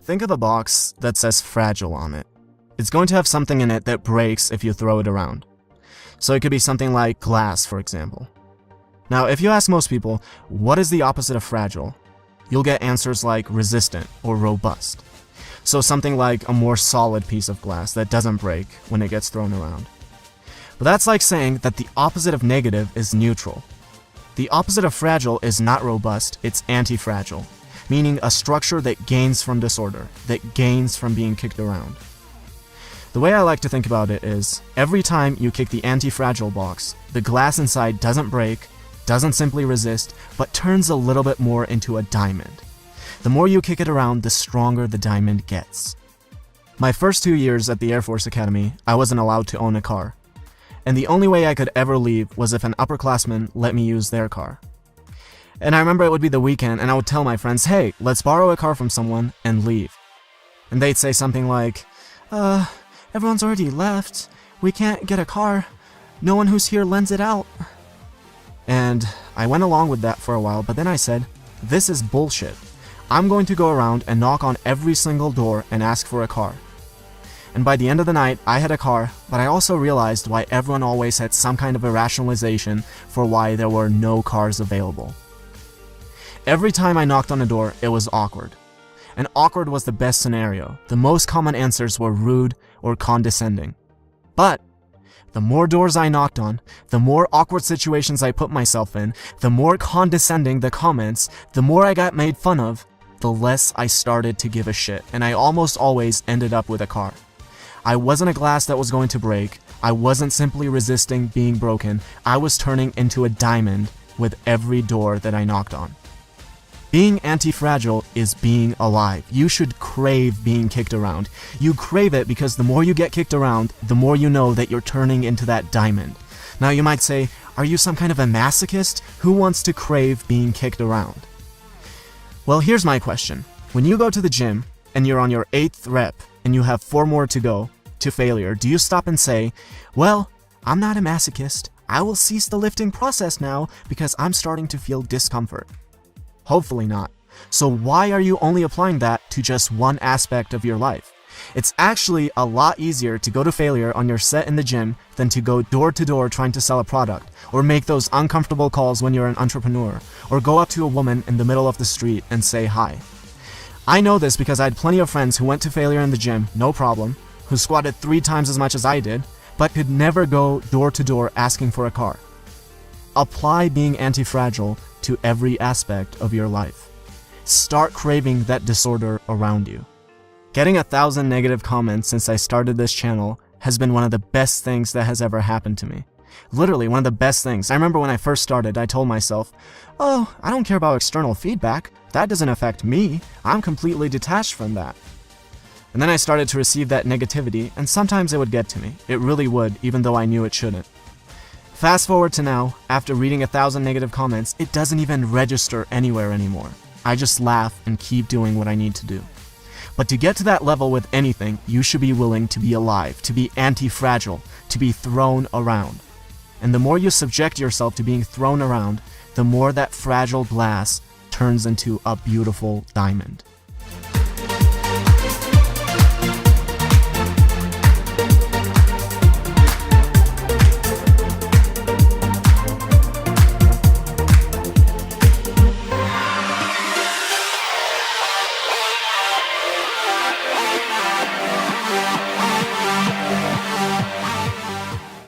Think of a box that says fragile on it. It's going to have something in it that breaks if you throw it around. So it could be something like glass, for example. Now, if you ask most people, what is the opposite of fragile? You'll get answers like resistant or robust. So something like a more solid piece of glass that doesn't break when it gets thrown around. But that's like saying that the opposite of negative is neutral. The opposite of fragile is not robust, it's antifragile, meaning a structure that gains from disorder, that gains from being kicked around. The way I like to think about it is, every time you kick the anti-fragile box, the glass inside doesn't break, doesn't simply resist, but turns a little bit more into a diamond. The more you kick it around, the stronger the diamond gets. My first 2 years at the Air Force Academy, I wasn't allowed to own a car. And the only way I could ever leave was if an upperclassman let me use their car. And I remember it would be the weekend, and I would tell my friends, hey, let's borrow a car from someone and leave. And they'd say something like, everyone's already left. We can't get a car. No one who's here lends it out. And I went along with that for a while, but then I said, this is bullshit. I'm going to go around and knock on every single door and ask for a car. And by the end of the night, I had a car, but I also realized why everyone always had some kind of a rationalization for why there were no cars available. Every time I knocked on a door, it was awkward. And awkward was the best scenario. The most common answers were rude or condescending. But the more doors I knocked on, the more awkward situations I put myself in, the more condescending the comments, the more I got made fun of, the less I started to give a shit, and I almost always ended up with a car. I wasn't a glass that was going to break. I wasn't simply resisting being broken. I was turning into a diamond with every door that I knocked on. Being anti-fragile is being alive. You should crave being kicked around. You crave it because the more you get kicked around, the more you know that you're turning into that diamond. Now you might say, are you some kind of a masochist? Who wants to crave being kicked around? Well, here's my question. When you go to the gym and you're on your 8th rep and you have 4 more to go to failure, do you stop and say, well, I'm not a masochist. I will cease the lifting process now because I'm starting to feel discomfort? Hopefully not. So why are you only applying that to just one aspect of your life? It's actually a lot easier to go to failure on your set in the gym than to go door to door trying to sell a product, or make those uncomfortable calls when you're an entrepreneur, or go up to a woman in the middle of the street and say hi. I know this because I had plenty of friends who went to failure in the gym, no problem, who squatted 3 times as much as I did, but could never go door to door asking for a car. Apply being anti-fragile to every aspect of your life. Start craving that disorder around you. Getting 1,000 negative comments since I started this channel has been one of the best things that has ever happened to me. Literally one of the best things. I remember when I first started, I told myself, oh, I don't care about external feedback. That doesn't affect me. I'm completely detached from that. And then I started to receive that negativity, and sometimes it would get to me. It really would, even though I knew it shouldn't. Fast forward to now, after reading 1,000 negative comments, it doesn't even register anywhere anymore. I just laugh and keep doing what I need to do. But to get to that level with anything, you should be willing to be alive, to be anti-fragile, to be thrown around. And the more you subject yourself to being thrown around, the more that fragile glass turns into a beautiful diamond.